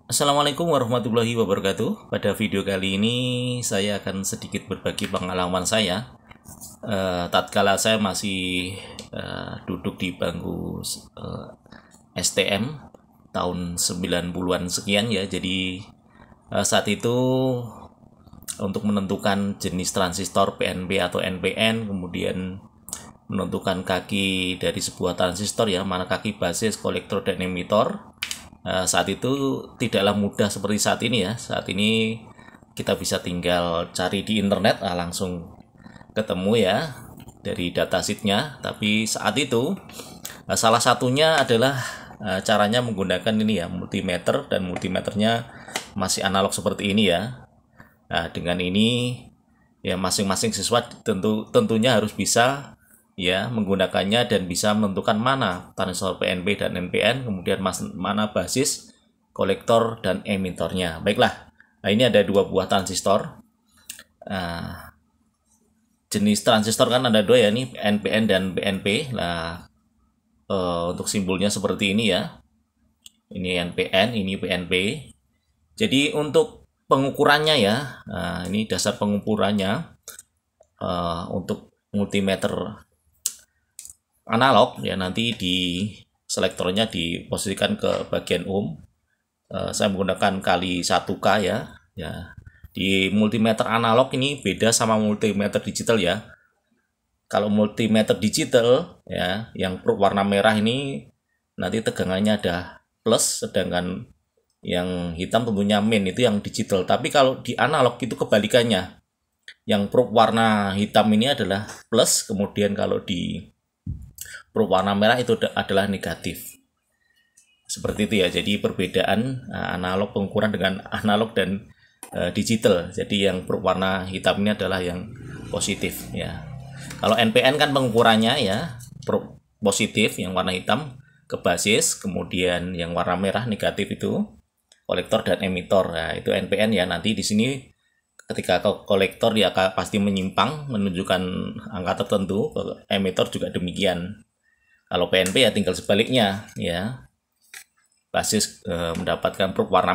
Assalamualaikum warahmatullahi wabarakatuh. Pada video kali ini saya akan sedikit berbagi pengalaman saya. Tatkala saya masih duduk di bangku STM tahun 90-an sekian ya. Jadi saat itu untuk menentukan jenis transistor PNP atau NPN, kemudian menentukan kaki dari sebuah transistor ya, mana kaki basis, kolektor, dan emitor. Saat itu tidaklah mudah seperti saat ini ya. Saat ini kita bisa tinggal cari di internet, langsung ketemu ya dari datasheetnya. Tapi saat itu salah satunya adalah caranya menggunakan ini ya, multimeter, dan multimeternya masih analog seperti ini ya. Nah, dengan ini ya masing-masing siswa tentunya harus bisa ya menggunakannya dan bisa menentukan mana transistor PNP dan NPN, kemudian mana basis, kolektor, dan emitornya. Baiklah, nah ini ada dua buah transistor. Jenis transistor kan ada dua ya, nih NPN dan PNP. Nah, untuk simbolnya seperti ini ya. Ini NPN, ini PNP. Jadi untuk pengukurannya ya, nah ini dasar pengukurannya untuk multimeter analog ya, nanti di selektornya diposisikan ke bagian saya menggunakan kali 1K ya. Di multimeter analog ini beda sama multimeter digital ya. Kalau multimeter digital ya, yang warna merah ini nanti tegangannya ada plus, sedangkan yang hitam tentunya min, itu yang digital. Tapi kalau di analog itu kebalikannya, yang probe warna hitam ini adalah plus, kemudian kalau di probe warna merah itu adalah negatif. Seperti itu ya. Jadi perbedaan analog pengukuran dengan analog dan digital. Jadi yang probe warna hitam ini adalah yang positif ya. Kalau NPN kan pengukurannya ya probe positif yang warna hitam ke basis, kemudian yang warna merah negatif itu kolektor dan emitor. Nah, itu NPN ya. Nanti di sini ketika kolektor dia pasti menyimpang menunjukkan angka tertentu, emitor juga demikian. Kalau PNP ya tinggal sebaliknya ya. Basis mendapatkan probe warna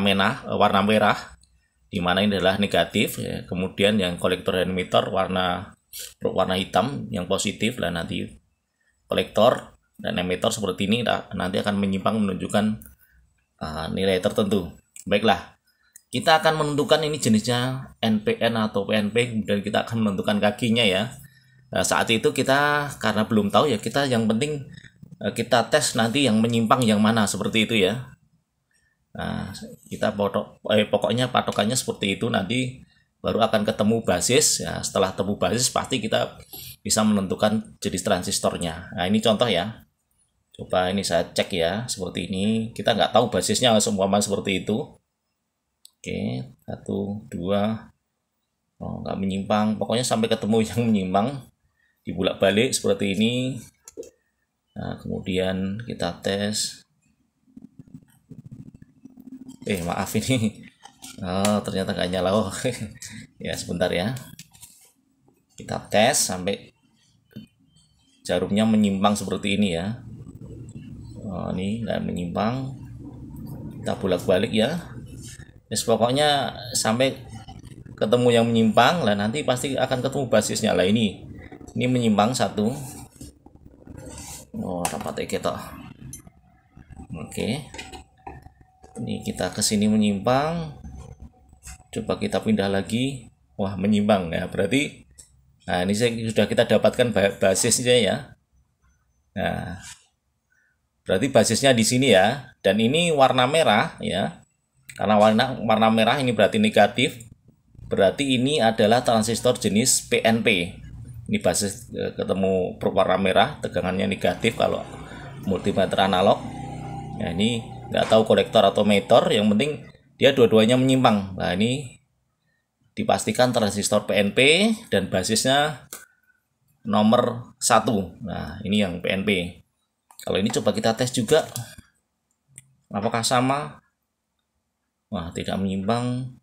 merah di mana ini adalah negatif ya. Kemudian yang kolektor dan emitor probe warna hitam yang positif lah. Nanti kolektor dan emitor seperti ini nanti akan menyimpang menunjukkan nilai tertentu. Baiklah, kita akan menentukan ini jenisnya NPN atau PNP, kemudian kita akan menentukan kakinya ya. Nah, saat itu kita karena belum tahu ya, kita yang penting kita tes nanti yang menyimpang yang mana, seperti itu ya. Nah, kita pokoknya patokannya seperti itu, nanti baru akan ketemu basis ya. Setelah ketemu basis pasti kita bisa menentukan jenis transistornya. Nah, ini contoh ya. Coba ini saya cek ya, seperti ini. Kita nggak tahu basisnya semua seperti itu. Oke, 1, 2. Oh, nggak menyimpang. Pokoknya sampai ketemu yang menyimpang, dibulak-balik seperti ini. Nah, kemudian kita tes. Maaf ini. Oh, ternyata nggak nyala. Oh, ya sebentar ya. Kita tes sampai jarumnya menyimpang seperti ini ya. Oh, ini nggak menyimpang. Kita bolak-balik ya. Pokoknya sampai ketemu yang menyimpang lah, nanti pasti akan ketemu basisnya lah. Ini menyimpang satu. Oh, rapat kita. Oke, ini kita kesini menyimpang, coba kita pindah lagi. Wah, menyimpang ya, berarti nah ini sudah kita dapatkan basisnya ya. Nah, berarti basisnya di sini ya, dan ini warna merah ya. Karena warna merah ini berarti negatif, berarti ini adalah transistor jenis PNP. Ini basis ketemu probe warna merah, tegangannya negatif kalau multimeter analog. Nah, ini nggak tahu kolektor atau emitor, yang penting dia dua-duanya menyimpang. Nah, ini dipastikan transistor PNP dan basisnya nomor 1. Nah, ini yang PNP. Kalau ini coba kita tes juga, apakah sama? Wah, tidak menyimpang.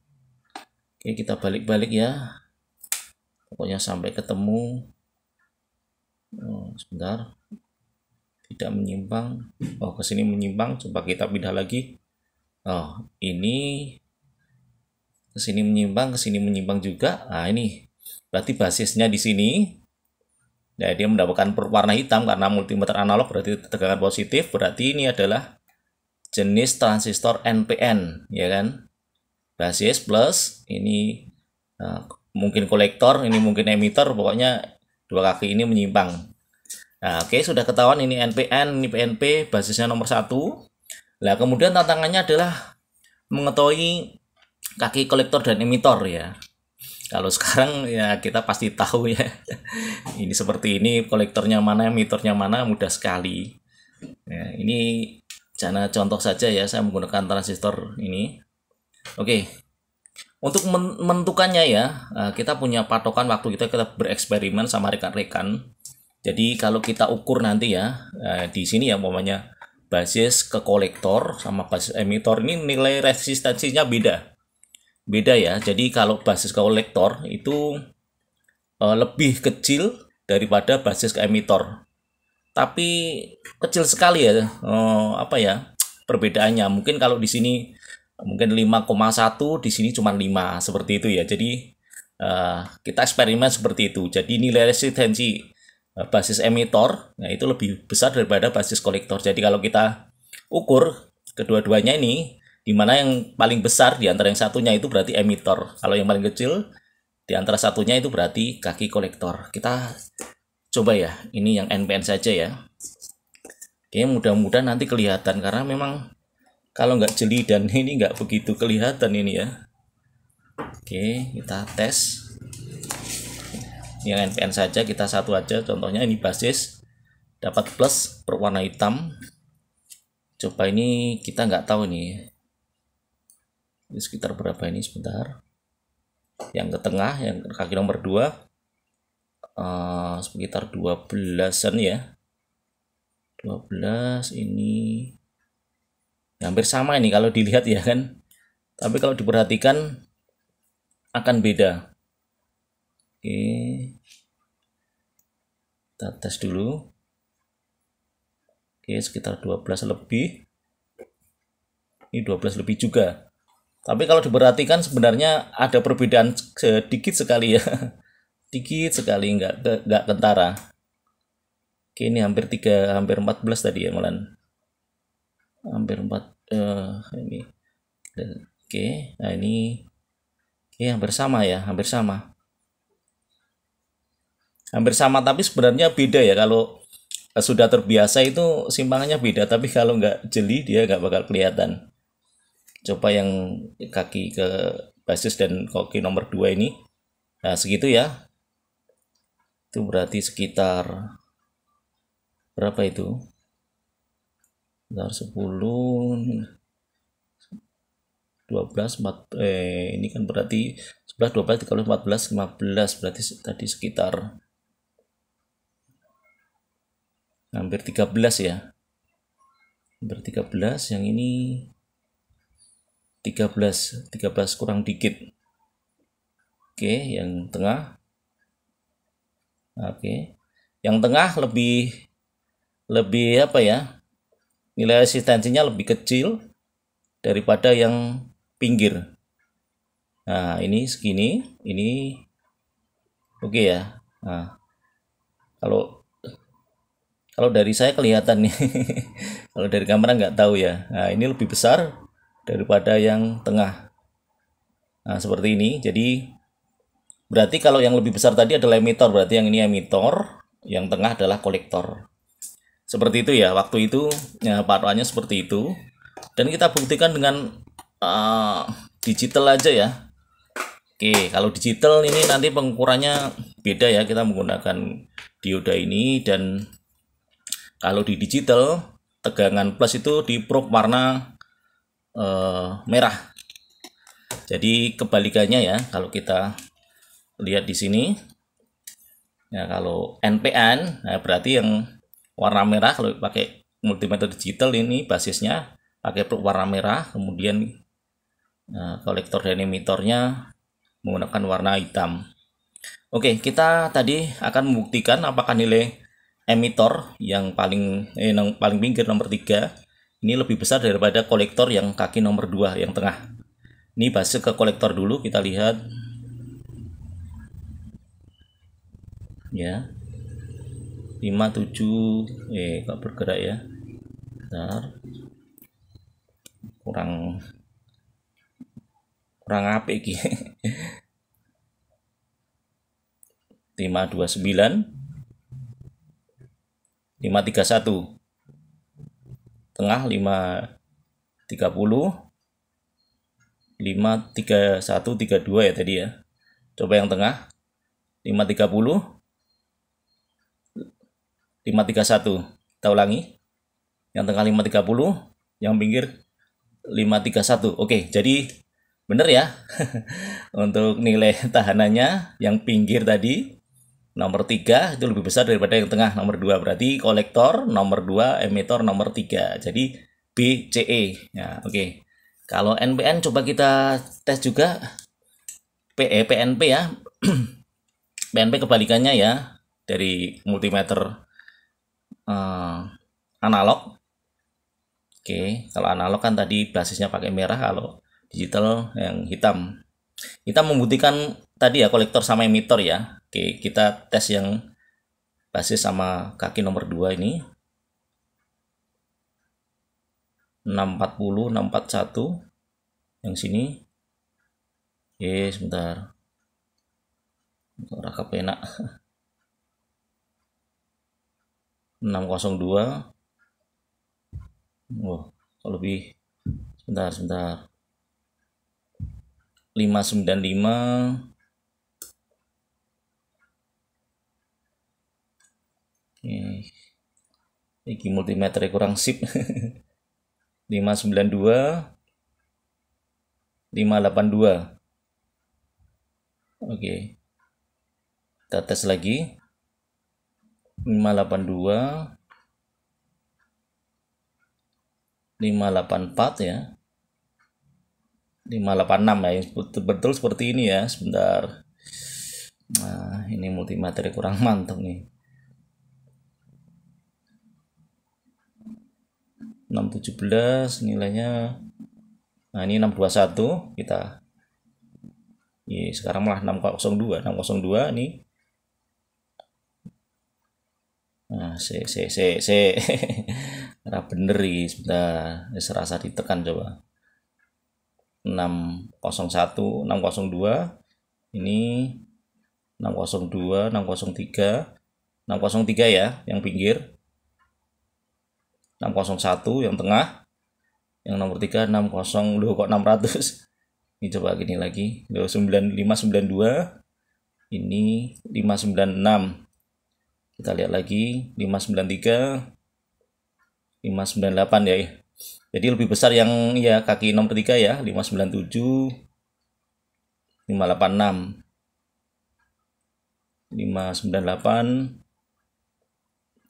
Oke, kita balik-balik ya. Pokoknya sampai ketemu. Oh, sebentar. Tidak menyimpang. Oh, ke sini menyimpang. Coba kita pindah lagi. Oh, ini ke sini menyimpang juga. Nah, ini berarti basisnya di sini. Ya, dia mendapatkan warna hitam karena multimeter analog berarti tegangan positif, berarti ini adalah jenis transistor NPN, ya kan? Basis plus ini mungkin kolektor, ini mungkin emitter, pokoknya dua kaki ini menyimpang. Nah, oke, sudah ketahuan ini NPN, ini PNP, basisnya nomor 1. Nah, kemudian tantangannya adalah mengetahui kaki kolektor dan emitor ya. Kalau sekarang ya kita pasti tahu ya. Ini seperti ini, kolektornya mana, emitornya mana, mudah sekali. Ya, ini contoh saja ya, saya menggunakan transistor ini. Oke, untuk menentukannya ya, kita punya patokan waktu kita bereksperimen sama rekan-rekan. Jadi kalau kita ukur nanti ya, di sini ya umpamanya basis ke kolektor sama basis emitor ini nilai resistansinya beda ya. Jadi kalau basis ke kolektor itu lebih kecil daripada basis ke emitor, tapi kecil sekali ya, apa ya perbedaannya. Mungkin kalau di sini mungkin 5,1, di sini cuma 5, seperti itu ya. Jadi kita eksperimen seperti itu. Jadi nilai resistensi basis emitor, nah itu lebih besar daripada basis kolektor. Jadi kalau kita ukur kedua-duanya ini, di mana yang paling besar di antara yang satunya itu berarti emitor. Kalau yang paling kecil di antara satunya itu berarti kaki kolektor. Kita coba ya, ini yang NPN saja ya. Oke, mudah-mudahan nanti kelihatan karena memang kalau nggak jeli dan ini nggak begitu kelihatan ini ya. Oke, kita tes. Yang NPN saja, kita satu aja. Contohnya ini basis dapat plus berwarna hitam. Coba ini kita nggak tahu nih. Ini sekitar berapa ini sebentar. Yang ke tengah, yang kaki nomor 2 sekitar 12-an ya. 12 ini hampir sama ini kalau dilihat ya kan. Tapi kalau diperhatikan akan beda. Oke, kita tes dulu. Oke, sekitar 12 lebih. Ini 12 lebih juga. Tapi kalau diperhatikan sebenarnya ada perbedaan sedikit sekali ya. Dikit sekali, nggak kentara. Oke, ini hampir 14 tadi ya malah. Hampir 4 ini. Oke, nah ini oke, hampir sama ya, hampir sama. Hampir sama tapi sebenarnya beda ya. Kalau sudah terbiasa itu simpangannya beda, tapi kalau nggak jeli dia nggak bakal kelihatan. Coba yang kaki ke basis dan kaki nomor 2 ini, nah segitu ya. Itu berarti sekitar berapa itu? Sekitar 10, 12, 4, ini kan berarti 11, 12, 13, 14, 15, berarti tadi sekitar hampir 13 ya. Hampir 13, yang ini 13 kurang dikit. Oke, yang tengah. Oke. Yang tengah lebih apa ya? Nilai resistensinya lebih kecil daripada yang pinggir. Nah, ini segini, ini oke ya. Nah, kalau dari saya kelihatan nih. Kalau dari kamera nggak tahu ya. Nah, ini lebih besar daripada yang tengah. Nah, seperti ini. Jadi berarti kalau yang lebih besar tadi adalah emitor, berarti yang ini emitor, yang tengah adalah kolektor. Seperti itu ya. Waktu itu ya patokannya seperti itu. Dan kita buktikan dengan digital aja ya. Oke, kalau digital ini nanti pengukurannya beda ya. Kita menggunakan dioda ini, dan kalau di digital tegangan plus itu di probe warna merah. Jadi kebalikannya ya, kalau kita lihat di sini ya, kalau NPN nah berarti yang warna merah. Kalau pakai multimeter digital ini basisnya pakai probe warna merah, kemudian kolektor dan emitornya menggunakan warna hitam. Oke, kita tadi akan membuktikan apakah nilai emitor yang paling pinggir nomor 3 ini lebih besar daripada kolektor yang kaki nomor 2 yang tengah. Ini base ke kolektor dulu, kita lihat ya. 57 kok bergerak ya. Bentar. Kurang apik iki. 529 531 tengah 530 53132 ya tadi ya. Coba yang tengah 530 531. Kita ulangi. Yang tengah 530, yang pinggir 531. Oke, jadi bener ya. Untuk nilai tahanannya yang pinggir tadi nomor 3 itu lebih besar daripada yang tengah nomor 2. Berarti kolektor nomor 2, emitor nomor 3. Jadi BCE. Ya, oke. Kalau NPN coba kita tes juga PNP ya. PNP kebalikannya ya dari multimeter analog. Oke, kalau analog kan tadi basisnya pakai merah, kalau digital yang hitam. Kita membuktikan tadi ya kolektor sama emitor ya. Oke, kita tes yang basis sama kaki nomor 2 ini. 640, 641 yang sini. Oke, sebentar. Rakap enak. 602. Oh, kalau lebih sebentar. 595. Oke. Ini multimeter kurang sip. 592 582. Oke. Kita tes lagi. 582 584 ya. 586 ya. Betul seperti ini ya. Sebentar. Nah, ini multimeter kurang mantap nih. 617 nilainya. Nah, ini 621 kita. Sekarang malah 602 ini. Nah, Nah, bener ini sebentar. Serasa ditekan coba. 601 602 ini 602 603 603 ya yang pinggir. 601 yang tengah, yang nomor 3 60. Loh kok 600. Ini coba gini lagi. Loh 592 ini 596. Kita lihat lagi 593 598 ya. Jadi lebih besar yang ya kaki nomor 3 ya, 597 586 598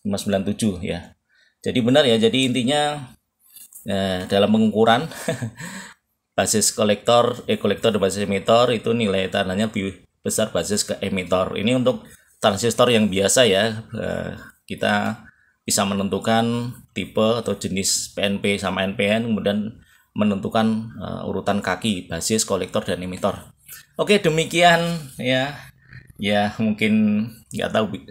597 ya. Jadi benar ya, jadi intinya dalam pengukuran basis kolektor dan basis emitor itu nilai tahanannya lebih besar basis ke emitor. Ini untuk transistor yang biasa ya, kita bisa menentukan tipe atau jenis PNP sama NPN, kemudian menentukan urutan kaki basis, kolektor, dan emitor. Oke, demikian ya mungkin nggak tahu